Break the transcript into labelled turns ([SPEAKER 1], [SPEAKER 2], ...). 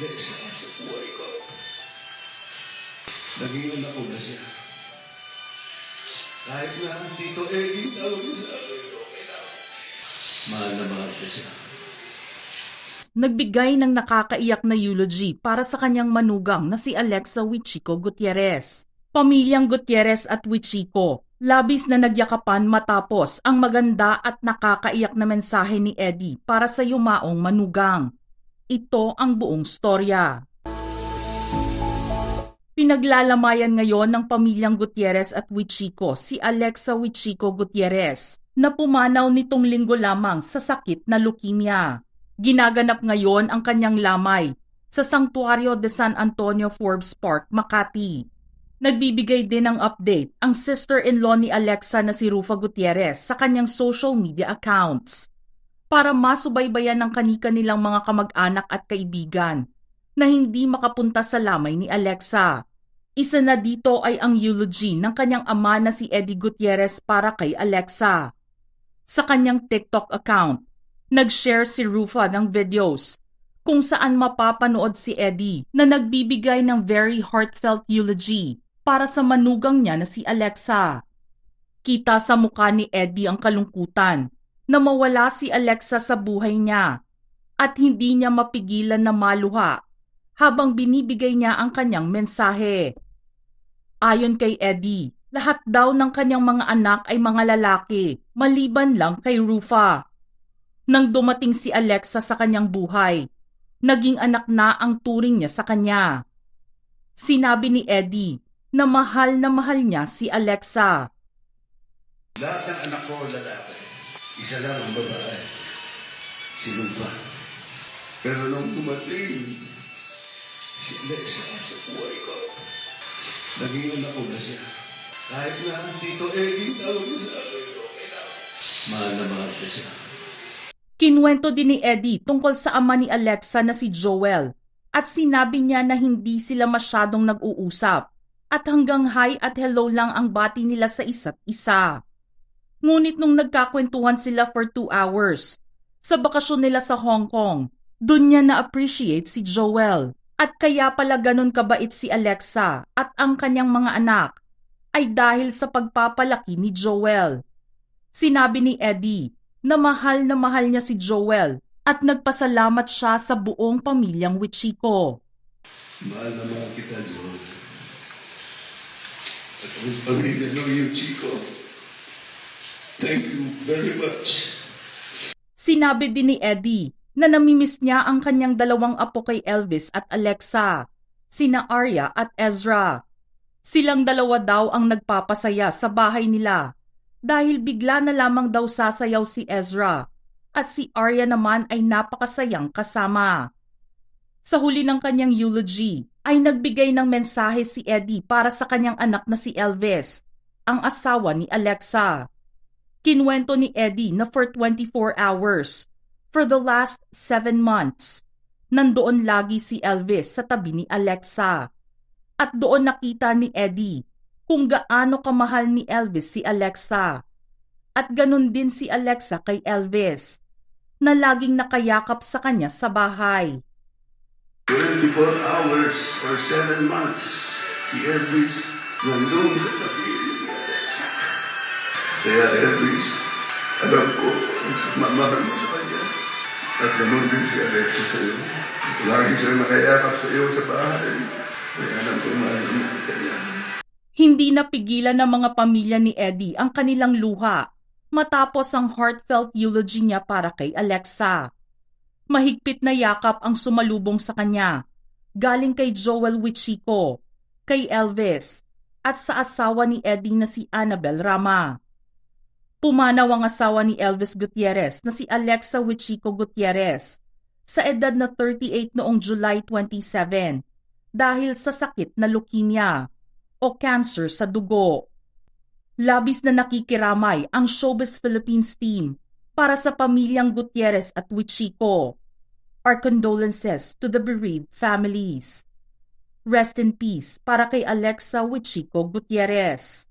[SPEAKER 1] Alexa, sa buhay ko. Naging anak ko na siya. Kahit na Tito Eddie tawag niya sa akin, okay lang. Mahal na mahal ko siya.
[SPEAKER 2] Nagbigay ng nakakaiyak na eulogy para sa kanyang manugang na si Alexa Huichico Gutierrez. Pamilyang Gutierrez at Huichico, labis na nagyakapan matapos ang maganda at nakakaiyak na mensahe ni Eddie para sa yumaong manugang. Ito ang buong storya. Pinaglalamayan ngayon ng pamilyang Gutierrez at Huichico si Alexa Huichico Gutierrez na pumanaw nitong linggo lamang sa sakit na leukemia. Ginaganap ngayon ang kanyang lamay sa Santuario de San Antonio Forbes Park, Makati. Nagbibigay din ng update ang sister-in-law ni Alexa na si Rufa Gutierrez sa kanyang social media accounts para masubaybayan ng kanika nilang mga kamag-anak at kaibigan na hindi makapunta sa lamay ni Alexa. Isa na dito ay ang eulogy ng kanyang ama na si Eddie Gutierrez para kay Alexa. Sa kanyang TikTok account, nag-share si Rufa ng videos kung saan mapapanood si Eddie na nagbibigay ng very heartfelt eulogy para sa manugang niya na si Alexa. Kita sa mukha ni Eddie ang kalungkutan na mawala si Alexa sa buhay niya at hindi niya mapigilan na maluha habang binibigay niya ang kanyang mensahe. Ayon kay Eddie, lahat daw ng kanyang mga anak ay mga lalaki, maliban lang kay Rufa. Nang dumating si Alexa sa kanyang buhay, naging anak na ang turing niya sa kanya. Sinabi ni Eddie na mahal niya si Alexa.
[SPEAKER 1] Lahat ng anak ko lalaki. Isa lang ang babae. Si Rufa. Pero nung dumating si Alexa sa buhay ko, naging anak ko na siya. Kahit na Tito Eddie tawag niya sa akin, okay lang. Mahal na mahal ko siya.
[SPEAKER 2] Kinwento din ni Eddie tungkol sa ama ni Alexa na si Joel at sinabi niya na hindi sila masyadong nag-uusap at hanggang hi at hello lang ang bati nila sa isa't isa. Ngunit nung nagkakwentuhan sila for 2 hours sa bakasyon nila sa Hong Kong, dun niya na-appreciate si Joel at kaya pala ganun kabait si Alexa at ang kanyang mga anak ay dahil sa pagpapalaki ni Joel. Sinabi ni Eddie na mahal niya si Joel at nagpasalamat siya sa buong pamilyang Huichico.
[SPEAKER 1] Mahal na mahal kita, Joel. At ang pamilya ng Huichico, thank you very much.
[SPEAKER 2] Sinabi din ni Eddie na namimiss niya ang kanyang dalawang apo kay Elvis at Alexa, sina Arya at Ezra. Silang dalawa daw ang nagpapasaya sa bahay nila dahil bigla na lamang daw sasayaw si Ezra at si Arya naman ay napakasayang kasama. Sa huli ng kanyang eulogy ay nagbigay ng mensahe si Eddie para sa kanyang anak na si Elvis, ang asawa ni Alexa. Kinwento ni Eddie na for 24 hours, for the last 7 months, nandoon lagi si Elvis sa tabi ni Alexa. At doon nakita ni Eddie kung gaano kamahal ni Elvis si Alexa. At ganun din si Alexa kay Elvis, na laging nakayakap sa kanya sa bahay.
[SPEAKER 1] 24 hours or 7 months, si Elvis nandun sa tabi ni Alexa. Kaya Elvis, alam ko, mamahal mo sa kanya. At ganun din si Alexa sa iyo. Lagi siya nakayakap sa iyo sa bahay. Kaya alam ko mahal mo sa kanya.
[SPEAKER 2] Hindi napigilan ng mga pamilya ni Eddie ang kanilang luha matapos ang heartfelt eulogy niya para kay Alexa. Mahigpit na yakap ang sumalubong sa kanya, galing kay Joel Huichico, kay Elvis, at sa asawa ni Eddie na si Annabel Rama. Pumanaw ang asawa ni Elvis Gutierrez na si Alexa Huichico Gutierrez sa edad na 38 noong July 27 dahil sa sakit na leukemia o cancer sa dugo. Labis na nakikiramay ang Showbiz Philippines team para sa pamilyang Gutierrez at Huichico. Our condolences to the bereaved families. Rest in peace para kay Alexa Huichico Gutierrez.